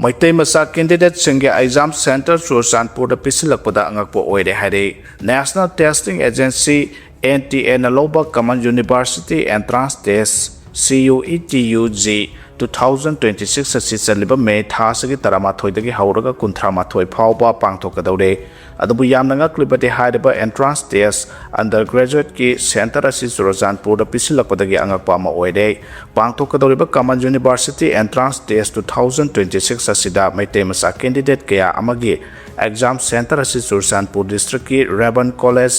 Meitei masa candidate singi exam center Ccpur da pisilakpada angakpo oire hari. National Testing Agency NTA na loba Common University Entrance Test CUETUG 2026 asi chaliba May thasagi taramathoi dagi hauraga kuntramathoi phawba pangthokadore. Adubu yamna ngaklibati haidaba entrance test undergraduate ki center asi Ccpur da pisilakpadagi angakpa ma oire. Pangthokadoriba Common University Entrance Test 2026 asida Meitei masa candidate kaya amagi exam center asi Ccpur district ki Raban College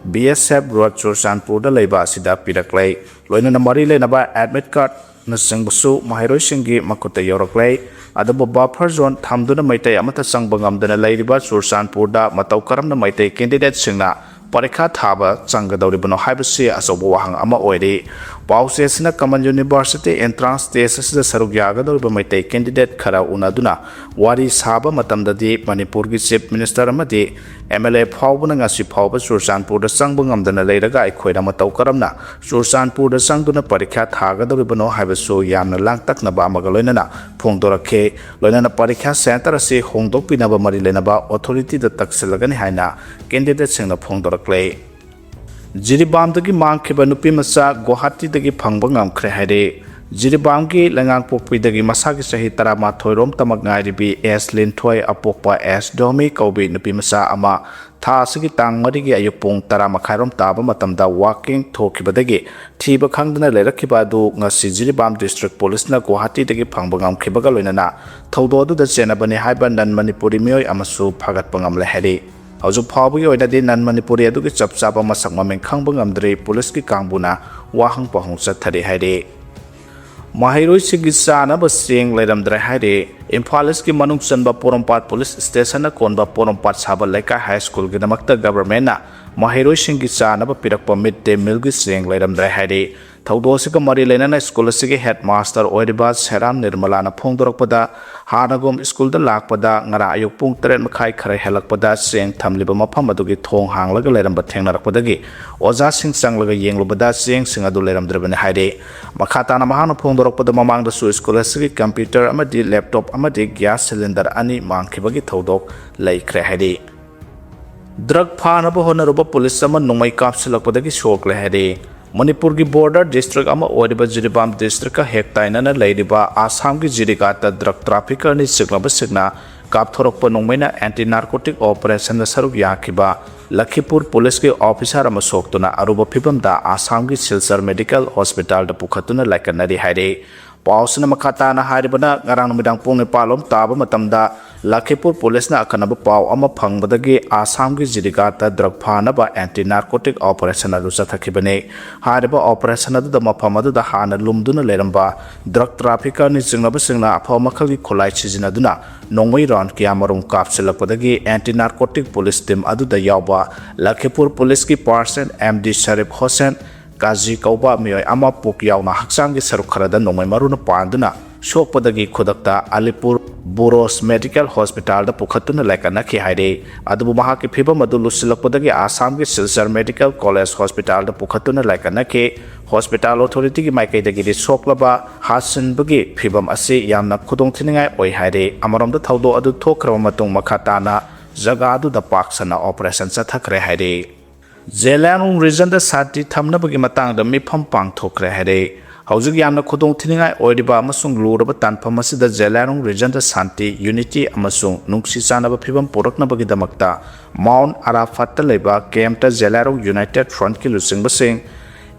BSF Road Ccpur da leiba asida piraklei. Loina na mari lenaba admit card na singbusu mahairoi singi makuta yoraklei. Adabu buffer zone thamduna Meitei amata sangbangam dana leiriba Ccpur da matau karamna Meitei candidate singna parikha thaba changadoribano haibasi asobo wahang ama oire. Pause sina Common University Entrance Test asida saruk yagadoriba Meitei candidate khara unaduna wari saba matamdadi Manipur ki Chief Minister amadi MLA phawbuna ngasi phawba Ccpur da sangbangam dana leiraga aikhoira matau karamna Ccpur da sangduna parikha thagadoribano haibasu yamna langtaknaba amaga loinana phongdorakhe. Loinana parikha center ase hongdokpinaba mari lenaba authority da taksilagani haina candidate singna phongdorakle. Jiribam dagi mangkhiba nupi masa Guwahati dagi phangba ngamkhre haire. Jiribam ki langang pokpi dagi masa ki sahi taramathoi rom tamak ngairibi S Linthoi apokpa S Domi kaubi nupi masa ama tha asigi tang mari gi ayupung taramakhai rom taba matamda walking thokiba dagi thiba khangdana leirakhiba adu ngasi Jiribam district police na Guwahati dagi phangba ngamkhiba ga loinana thaudo adu da chenabani haiba nan Manipuri mioi amasu phagat pangamle haire. Hauju phawbagi oinadi nan Manipuri adugi chapchapa masak mameng khangba ngamdre police ki kangbuna wahang pahong chathari haire. Mahairoi sigi chanaba seng leiramdre haire. Imphal East ki manung chanba Porompat police station na konba Porompat Saba Laikai high school ki damakta government na Mahairoi singi chanaba pirakpa midday meal gi seng leiramdre haire. Thaudo sika mari lenana school asigi headmaster oiriba Seram Nirmala na phongdorakpada hanagom school da lakpada ngara ayuk pung 3 makhai khara helakpada seng thamliba mafam adugi thong hanglaga leiramba thengnarakpadagi oja sing changlaga yenglubada seng sing adu leiramdrebane haire. Makhatana mahana phongdorakpada mamangda su school asigi computer amadi laptop amadi gas cylinder ani mangkhibagi thaudok laikhre haire. Drug phanaba honaruba police ama nongmai kapsilakpadagi Sokle haire. Manipur ki border district ama oiriba Jiribam district ka hektaina na leiriba Assam ki Jirigata drug trafficker ni siglaba signa kapthorokpa nongmaina anti narcotic operation na saruk yakhiba Lakhipur police ki officer ama soktuna aruba phibam da Assam ki Silsar medical hospital da pukhatuna laikanari haire. Pausna makhatana hairibana ngarang numidang pung palom taba matamda Lakhipur police na akanaba paw ama phangbadagi Assam ki Jirigata drug phanaba anti narcotic operation adu chathakibane. Hariba operation adu da mafam adu da hana lumduna leramba drug trafficker ni singnaba singna aphaw makhali kholai chijinaduna nongmai round kiamarum kapsilakpadagi anti narcotic police team adu da yawba Lakhipur police ki person MD Sharif Hossain Kazi kauba mioi ama puk yauna haksangi saruk kharada nongmai maruna panduna sokpadagi khudakta Alipur Boros Medical Hospital da pukhatuna laikana ki haire. Adubu maha ki phibam adu lusilakpadagi Assam ki Silsar Medical College Hospital da pukhatuna laikana ki hospital authority ki maikai dagi ri soklaba hasinbagi phibam ase yamna khudong thiningai oi haire. Amarom da thaudo adu thokraba matung makhatana jaga adu da paksana operation chathakre haire. Zelanung region da sati thamnabagi matang da mifam pangthokre haire. Haujig yamna khudong thiningai oiriba amasung luraba tanpham asida Zelanung region da santi unity amasung nungsi chanaba phibam poraknabagi damakta Mount Arafat ta leiba camp ta Zelanung United Front ki lusingba sing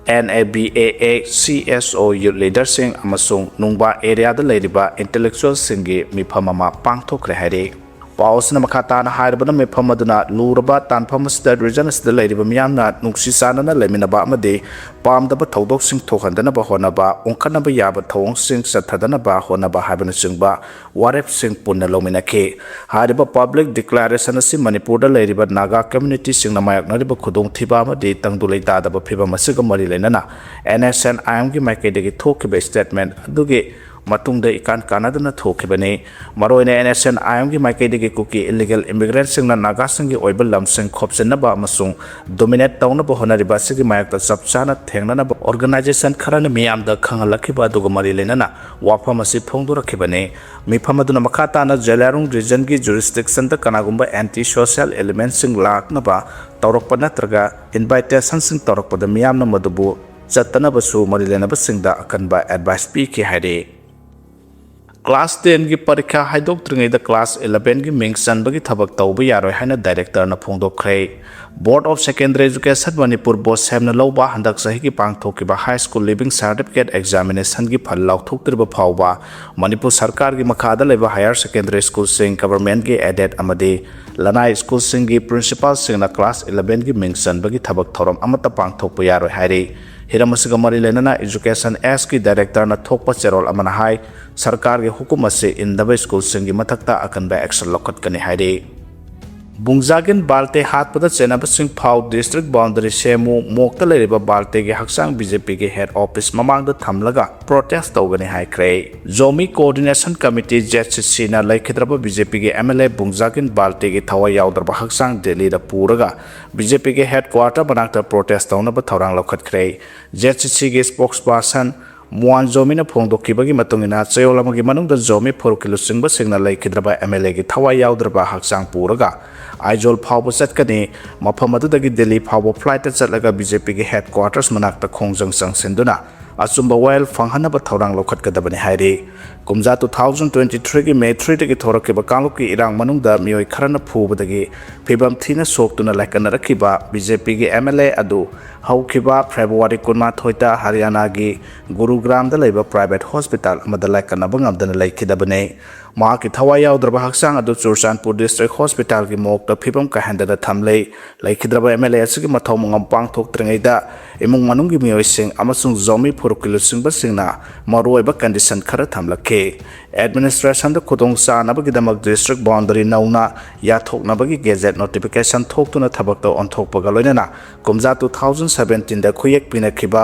NABAA CSO youth leader sing amasung nungba area da leiriba intellectual singi mifam ama pangthokre haire. Pausna makhatana hairabana mefam aduna luraba tanpham asida region asida leiriba miyamna nungsi chanana leminaba amade pamdaba thaudok sing thokhandanaba honaba ongkhanaba yaba thawong sing chathadanaba honaba haibana singba warep sing punna lominakhe. Hariba public declaration asi Manipur da leiriba Naga community sing namayaknariba khudong thiba amade tangdulei tadaba phibam asiga mari lenana NSNIM gi maikai dagi thokiba statement adugi matungda ikan kanadana thokibani maroina NSN ayam gi maikaidagi kuki illegal immigrant singna Naga singi oibal lamsing khopsenaba amasung dominate tawnaba honariba sigi mayakta chapchana thengnanaba organization kharana miyamda khangalakhiba aduga mari lenana wafam asi phongdorakhibani mifamaduna makhatana Jelarung region gi jurisdiction da kanagumba anti social elements sing laknaba tawrakpa natraga invitation sing tawrakpada miyamna madubu chatanabasu mari lenaba singda akanba advice pi ki haide Class 10 की परीक्षा हाइदोक त्रिंगैदा class 11 की Ming चनबगी थबक तौबा यारोय हाइना director ना फोंदोखरे board of secondary education Manipur board सेमना लौबा हंदक सही की पांगथोकिबा high school leaving certificate examination की फल लाउथोक्तिरबा फावबा मणिपुर सरकार की मखादा लेबा हायर सेकेंडरी स्कूल सिंग गवर्नमेंट की एडेड अमदे लनाई स्कूल सिंग की प्रिंसिपल सिंगना क्लास 11 की मिंग चनबगी थबक थोरम अमता पांगथोकपा यारोय हाइरे हिरमसिगा मरी लेना एजुकेशन एस की डायरेक्टर ना थोकपा चेरोल अमना हाई सरकार के हुकुम से इंदबा स्कूल सिंगी मथक्ता अकनबा एक्शन लौखटकनी हाइरे बुंगजागिन बाल्टे हाथपदा चेनब सिंह फाउ डिस्ट्रिक्ट बाउंड्री सेमु मोक्ता लेरिबा बाल्टे के हक्सांग बीजेपी के हेड ऑफिस ममांगदा थमलगा प्रोटेस्ट तौगने हाइख्रे जोमी कोऑर्डिनेशन कमिटी जेसीसी ना लैखिद्रबा बीजेपी के एमएलए बुंगजागिन बाल्टे के थवा याउदरबा हक्सांग दिल्ली दा पूरगा बीजेपी के हेडक्वार्टर बनाक्ता प्रोटेस्ट तौनबा थौरांग लौखटख्रे जेसीसी के स्पोक्सपर्सन मुआन जोमीना फोंदोखिबगी मतुंगिना चयोलमगी मनुंगदा जोमी फोरुकिलु सिंगबा सिंगना लैखिद्रबा एमएलए के थवा याउदरबा हक्सांग पूरगा आइजोल फावबो चटकनी मफम अदुदगी दिल्ली फावबो फ्लाइट चटलगा बीजेपी के हेडक्वार्टर्स मनाक्ता खोंजंग संगसेंदुना अचुंबा वायल फंगहनबा थौरांग लौखटकदबने हाइरे कुमजा 2023 की मे 3 दगी थोरकिबा कांगलुकी इरांग मनुंगदा मियोय खरना फुबदगी फिबम थीना सोक्तुना लाइकनरखिबा बीजेपी के एमएलए अदु हौखिबा फेब्रुवारी 19 हरियाणा की गुरुग्राम दा लेबा प्राइवेट हॉस्पिटल अमदा लाइकनबा ngamdana लाइखिदबने माकी थवा याउद्रबा हक्सांग अदु चुरचानपुर डिस्ट्रिक्ट हॉस्पिटल की मोक्ता फिबम काहंददा थमले लाइखिद्रबा एमएलए असगी मथौ मंगम पांगथोक्त्रंगैदा इमुंग मनुंगी मियोयसिंग अमसुंग जोमी फुरुकिलुसिंगबा सिंगना मरुओइबा कंडीशन खरा थमलखे एडमिनिस्ट्रेशन द खुदोंग चानबगिदमक डिस्ट्रिक्ट बाउंड्री नौना याथोकनबगी गेजेट नोटिफिकेशन थोक्तुना थबक्ता ओंथोकपगा लोइनना कुमजा 2017 दा खुयेक पिनखिबा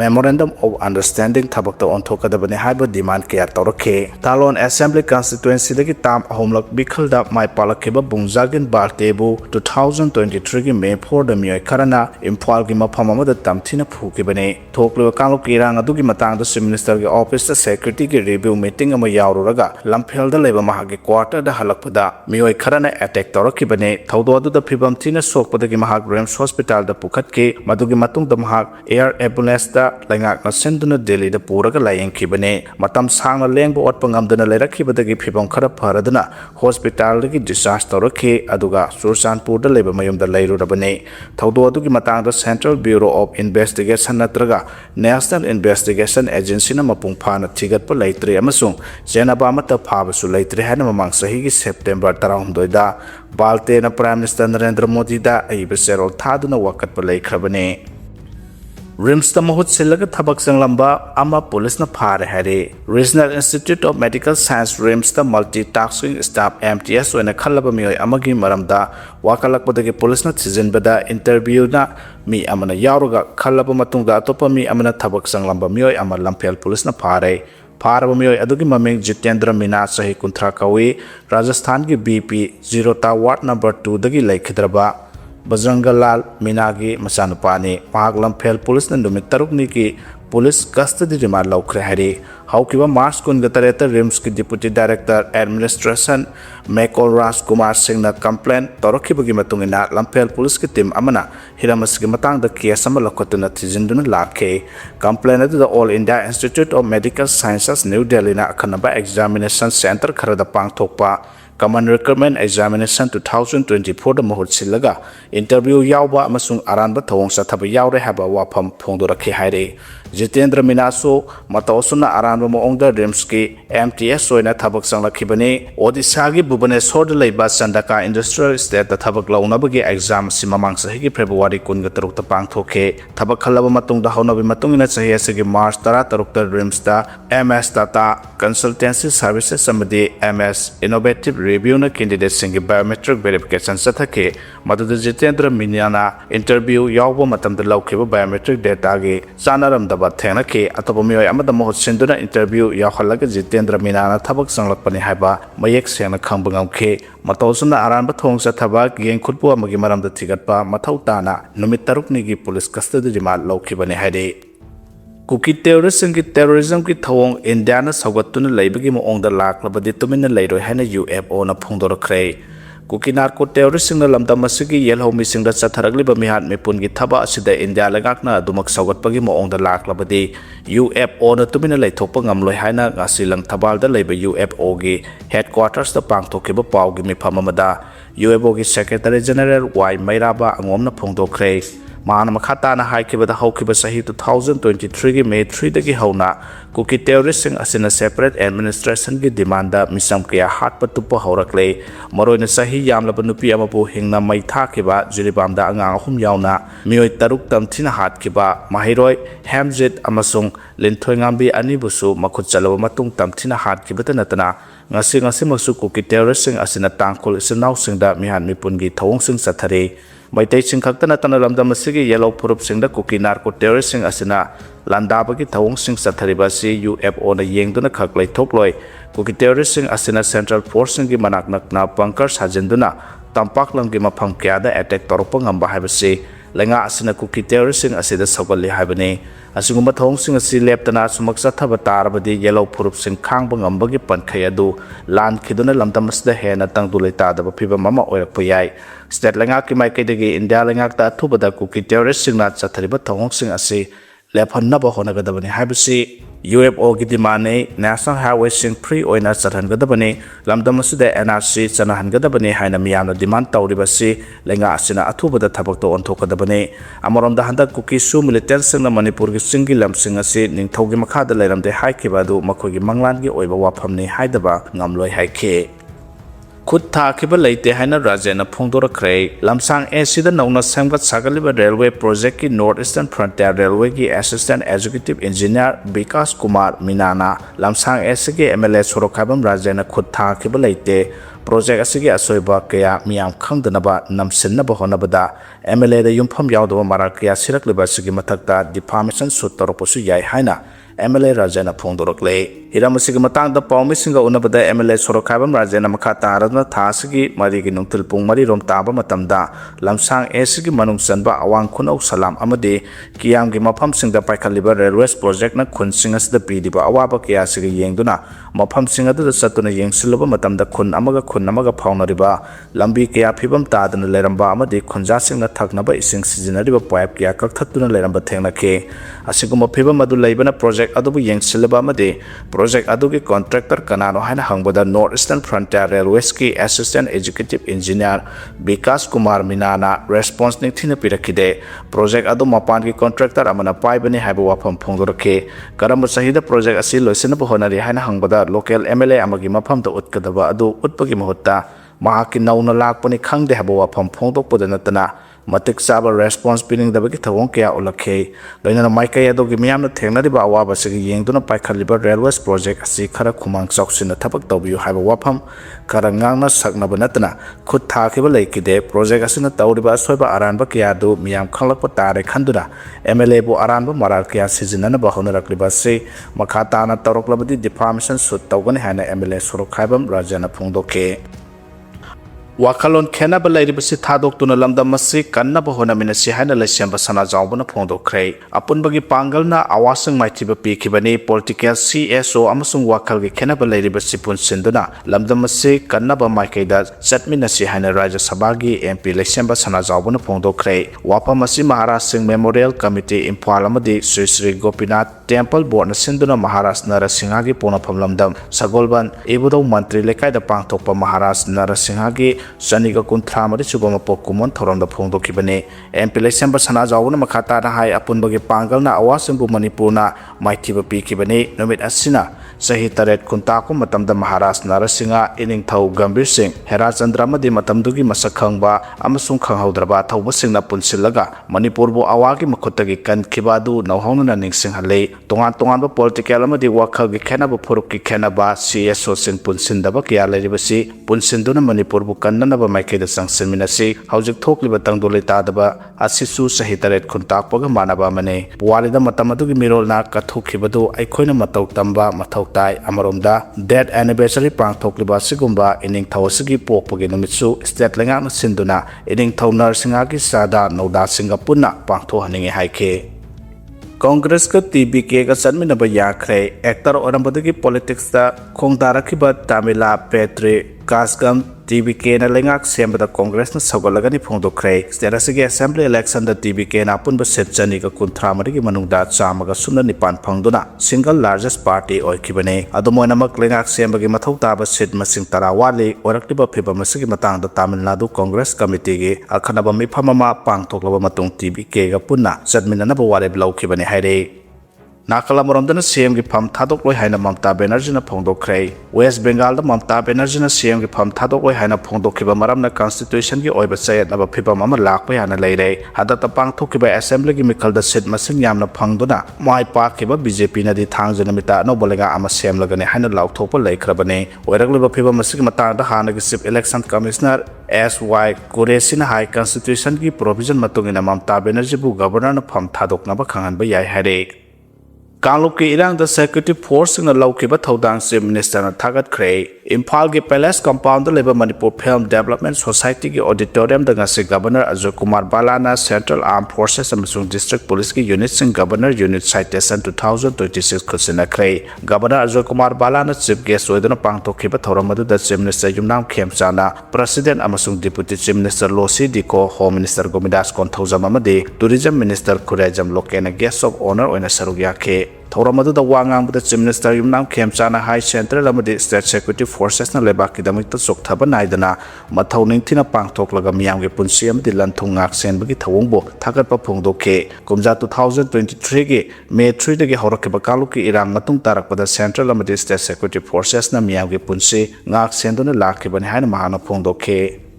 मेमोरेंडम ऑफ अंडरस्टैंडिंग थबक्ता ओंथोकदबने हाइबा डिमांड केयर तौरखे तालोन assembly constituency dagi tam ahomlak bikhalda mai palakhiba bungjagiन बाल्टेबु 2023 की मे 4 द मियोय खरना इम्फाल की मफम अमदा तमथिना फुकिबने थोकलो कांगलुकी इरांग अदुगी मतंगदा चीफ मिनिस्टर के ऑफिस द सेक्रेटरी की रिव्यू मीटिंग अमा यावरुरगा लमफेल द लेबा महागे क्वार्टर द हलकपदा मियोय खरना अटैक तौरखिबने थौदो अदुदा फिबम थिना सोकपदगी महाग रेम्स हॉस्पिटल द पुखतके मदुगी मतुंग द महाग एयर एम्बुलेंस द लैंगाक नसेंदुना दिल्ली द पूरगा लायंखिबने मतम सांगना लेंगबो ओटपंगमदना लेरखिबदगी फिबम खरा फरदना हॉस्पिटल की डिस्चार्ज तौरखे अदुगा चुरचानपुर द लेबा मयुम द लैरुरबने थौदो अदुगी मतंग द सेंट्रल ब्यूरो ऑफ इन्वेस्टिगेशन नत्रगा नेशनल इन्वेस्टिगेशन एजेंसी न मपुंग फाना थिगतप लैत्रे अमसुंग जेनबा अमत फाबसु लैत्रे हाना ममांग सही की सेप्टेम्बर 19 दा बाल्टे न प्राइम मिनिस्टर नरेंद्र मोदी दा अइब सेरोल थादुना वकतप लैख्रबने रिम्स द महुत सिलग थबक संगलंबा अमा पुलिस न फारे हरे regional institute of medical science RIMS द मल्टीटास्किंग स्टाफ MTS ओने खल्लब मियोय अमगी मरमदा वाकलकपदगी पुलिस न थिजिनबदा इंटरव्यू ना मी अमना यावरगा खल्लब मतुंगदा अतोप मी अमना थबक संगलंबा मियोय अमा लंफेल पुलिस न फारे फारब मियोय अदुगी ममिंग जितेंद्र मीना सही कुंथ्रा कवी राजस्थान की BP 0 वार्ड नंबर 2 दगी लैखिद्रबा बजरंगलाल मीना की मचानुपानी लंफेल पुलिस ने नुमित तरुकनी की पुलिस कस्टडी रिमांड लौख्रे हरी हौकिबा मार्च 19 रिम्स की डिप्यूटी डायरेक्टर एडमिनिस्ट्रेशन मेकोल राज कुमार सिंह ने कंप्लेन तौरखिबगी मतुंगिना लंफेल पुलिस की टीम अमना हिरमसगी मतंग द केस अमा लखोतुना थिजिंदुना लाखे कंप्लेन अदुदा all India institute of medical sciences new Delhi ना अखनबा एग्जामिनेशन सेंटर खरदा पांगथोकपा कमन रिक्रूटमेंट एग्जामिनेशन 2024 द महुत सिलगा इंटरव्यू यावबा अमसुंग अरानबा थवंग सथब यावरे हाबा वाफम फोंदोरखे हाइरे जितेंद्र मीनासो मतौसुना अरानबा मोंगदा रिम्स की MTS ओइना थबक संलखिबने ओडिशा की भुवनेश्वर द लैबा चंदका इंडस्ट्रियल स्टेट द थबक लौनबगी एग्जाम सिममांग सही की फेब्रुवारी 23 द पांगथोखे थबक खलब मतुंग द हौनबी मतुंगिना सही असगी मार्च 13 द रिम्स द MS डाटा कंसल्टेंसी सर्विसेस समदि MS innovative review candidate singi biometric verification sathake madud Jitendra Minana interview yawba matamda laukhiba biometric data gi chanaram daba thena ke atopa mioi amada mohot sinduna interview yawhalaga Jitendra Minana thabak sanglakpani haiba mayek sengna khangba ngamkhe matosuna aranba thongsa thabak yeng khutpu amagi maramda thigatpa mathau tana numit tarukni gi police custody remand laukhibani haide Kuki terrorism ki thawong India na sawgatuna laibagi moong da laklabadi tumina lairoi haina UFO na phongdorakre Kuki narco terrorism na lamdam asigi yelhaw mising da chatharagliba mihat mipun gi thaba asida India lagakna dumak sawgatpagi moong da laklabadi UFO na tumina laithokpa ngamloi haina ngasi lang thabal da laiba UFO gi headquarters da pangthokiba paw gi mifam amada UFO gi Secretary General Y Mairaba angomna phongdokre Mana makhatana haikibada haukiba sahi 2023 gi May 3 dagi hauna Kuki terrorism asina separate administration gi demanda misam kya hat patupa haurakle maroina sahi yamlaba nupi amapu hingna mai thakiba julibamda angang ahum yauna mioi taruk tamthina hat kiba mahiroi Hamzit amasung linthoingambi anibusu makhut chalawa matung tamthina hat kibata natana ngasi maksu Kuki terrorism asina tangkol isinau singda mihan mipun gi thawong sing sathare Meitei sing khakta tana lamdam asigi yellow purup sing da Kuki narco terrorist sing asina landabagi thawong sing sathariba si UFO na yengduna khaklai thokloi Kuki terrorist sing asina central force sing gi manaknak na bunkers hajenduna tampak lam gi mafam kya da attack torpa ngamba haibasi lenga asina Kuki terrorist sing asida sawgali haibani asiguma thawong sing asi leptana sumaksa thaba tarabadi yellow purup sing khangba ngambagi pankhai adu lan khiduna lamdam asida hena tangdulai tadaba phiba mama oirakpa yai State lengak ki mai kaidagi India lengak ta thubada Kuki terrorist sing na chathariba thawong sing asi lephanna ba honagadabani haibasi UFO gi dimane national highway sing free oina chathangadabani lamdam asida NRC chanahangadabani haina miyamna demand tawribasi lenga asina athubada thabak to onthokadabani amoromda handa Kuki su militant sing na Manipur gi singi lam sing asi ningthaugi makhada leiramde haikibadu makhogi manglan gi oiba wafamni haidaba ngamloi haikhe Khut thakiba leite haina rajena phongdorakre lamsang asida nauna samgat sagaliba railway project ki North Eastern Frontier Railway ki assistant executive engineer Vikas Kumar Minana lamsang asigi MLA sorokhabam rajena khut thakiba leite project asigi asoiba kaya miyam khangdanaba namsinnaba honabada MLA da yumpham yawdaba marar kaya sirakliba sigi mathakta defamation suit toroposu yai haina MLA Rajana Phongdorakle Hiramasiga matangda pawmisinga unabada MLA Sorokhabam Rajana makha taradna thasigi marigi nungtil pung mari rom taba matamda lamsang esigi manung sanba awang khunau salam amade kiyamgi mafam singda paikhaliba railways project na khun singas da pidiba awaba kya sigi yengduna mafam singa da satuna yengsilaba matamda khun amaga phaunariba lambi kya phibam tadana leramba amade khunja singna thaknaba ising sijinariba pipe kya kakthatuna leramba thengnake asiguma phibam adu leibana project adubu yengsilaba amade project adugi contractor kanano haina hangbada North Eastern Frontier Railways ki assistant executive engineer Vikas Kumar Minana response ni thina pirakide project adu mapan ki contractor amana paibani haiba wafam phongdorakhe karam sahida project asi loisena honari haina hangbada local MLA amagi mafam da utkadaba adu utpagi mahutta mahaki nauna lakpani khangde haiba wafam phongdokpada natana matik saba response pining dabagi thawong kya ulakhe loina maikai adogi miyamna thengnariba awaba sigi yengduna paikhaliba railways project asi khara khumang chauksina thabak tawbiyu haiba wafam khara ngangna saknaba natana khut thakiba leikide project asina tawriba soiba aranba kya du miyam khanglakpa tare khanduna MLA bu aranba marar kya sijinana ba honarakliba se makhata na toroklabadi defamation suit tawgani hana MLA Sorokhabam Rajana Phongdokhe Wakalon Kena Balairibasi Tadok to Lamdamasi, Kanaba Honaminasi Hana Lesemba Sana Jambana Pondo Cray. Upon Bagi Pangalna, Awasang Maitiba Pikibani, political CSO Amasung Wakal Kena Balairibasi Pun Sinduna, Lamdamasi, Kanaba Maikeda, Setminasi Hana Raja Sabagi, MP Lesemba Sana Jambana Pondo Cray. Wapamasi Maharasing Memorial Committee in Palamadi, Sri Gopinath Temple Board Sinduna Maharas Narasingagi Pona Pamlamdam, Sagolban, Ebudo Mantri Lekai the Pangtopa Maharas Narasingagi. Saniga Kuntra Madisubama Pokumon Toronda Pondo Kibane, and Pilesemba Sanazauna Makata Hai Apunbagi Pangalna Awasimbu Manipurna, Maitiba P Kibane, Nomit Asina, Sahitaret Kuntaku Matamda Maharas Narasinga, Ining Tau Gambir Singh, Heras and Dramadi Matamdugi Masakangba, Amasung Kanghaudraba, Taubasing Punsilaga, Manipurbo Awagi Makotagi Kan Kibadu, Nohona Ningsing Hale, Tongan Political Amadi Wakagi Kanaba Puruki Kanaba, CSO Sin Punsindaba Kialibasi, Punsinduna Manipur Bukanaba Maike the Sanseminasi, Housing Tokli Batangolita Daba, Asisu Sahitaret Kuntakpoga Manaba Mane, Walida Matamadugi Mirolna, Katukibadu, Ikoina Matau Tamba, Matautai, Amarumda, Dead Anniversary Pang Tokliba Sigumba, Ining Tawasigi Popoginumitsu, State Langan Sinduna, Ining Tau Nursingaki Sada, Noda Singapuna, Pangto Haningi Haike. Congress ka TBK ka sanminaba yakhre actor orambadagi politics da khongdarakiba Tamila Petri Kasgam TBK na lengak sembada Congress na sagolagani phongdokre sterasigi assembly election da TBK na punba setchani ka kuntramari gi manungda chamaga sumna nipan phangduna single largest party oikibane adumoina mak lengak sembagi mathau taba sit masing tarawali oraktiba phiba masigi matang da Tamil Nadu Congress committee gi akhanaba miphamama pangthoklaba matung TBK ga punna sadminana ba warep laukibane haire Nakala Morondana CM gi pham thadok haina Mamta Banerjee na phongdokre West Bengal da Mamta Banerjee na CM gi pham thadok haina phongdokhiba maramna constitution gi oiba sayat na phiba mama lakpa yana leire hadata pangthokiba assembly gi mikal da sit masing yamna phangduna mai pa khiba BJP na di thangjana mita no bolenga ama semlagane haina laukthokpa leikrabane oiragliba phiba masing mata da hana gi chief election commissioner SY Kuresina High Constitution gi provision matungina Mamta Banerjee bu governor na pham thadokna ba khanganba yai hare Kangluki Irang the security force in the Laokhre Thodang Chief Minister na Thagat Kre Imphal gi Palace Compound the Labour Manipur Film Development Society gi auditorium the ngasi Governor Ajay Kumar Balana Central Armed Forces amasung District Police gi units in Governor Unit Citation 2026 khusina Kre Governor Ajay Kumar Balana Chief Guest oidana pangthokhiba thoramadu da Chief Minister Yumnam Khemchana President amasung Deputy Chief Minister Losi Diko Home Minister Gomidas Konthojam amadi Tourism Minister Khurejam Lokena Guest of Honor oina saruk yakhe Thoramadu the Wangang with the Chief Minister Yumnam Khemchana High Central Amadi State Security Forces na lebaki damik ta soktaba naidana mathau ningthina pangthoklaga miyam ge punsi amadi lanthung ngak senbagi thawongbo thagat pa phongdokhe kumja 2023 ge May 3 dagi horakiba kaluki irang matung tarakpada Central Amadi State Security Forces na miyam ge punsi ngak sendona lakhibani haina mahana phongdokhe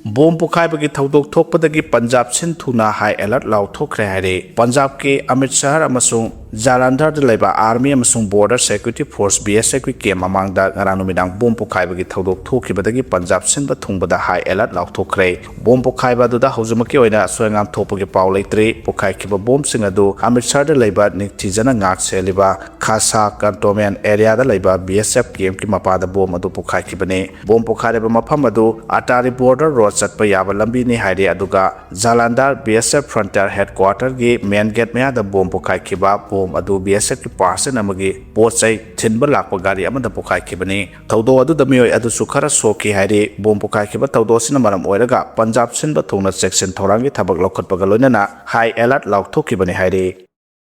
Bom Pukhai Thaudok Thokpadagi Punjab Sinthuna High Alert Laokhre Hare Punjab ke Amritsar amasung Jalandhar de Leba Army amasung Border Security Force BSF ke mamangda ngaranumidang Bom Pukhai Thaudok Thokibadagi Punjab Sinba Thungbada High Alert Laokhre Bom Pukhai Baduda Hojumaki oina Soyangam Thopagi Pau Leitre Pukhai Kiba Bom Singadu Amritsar de Leba Niktijana Ngak Seliba Khasa Cantonment Area da Leba BSF KM ki mapada bom adu Pukhai Kibane Bom Pukhai ba mafam adu Atari Border Road Satpa Yaba Lambi ni Haide Aduga Jalandhar BSF Frontier Headquarter gi Main Gate Mea da Bom Pukhai Kiba Bom adu BSF ki person amagi pochai thinba lakpa gari amada Pukhai Kibani Thaudo adu da mioi adu sukhara soki haide Bom Pukhai Kiba Thaudo sina maram oiraga Punjab Sinba thongna section thorangi thabak lokhatpaga loinana High Alert Lauktokibani haide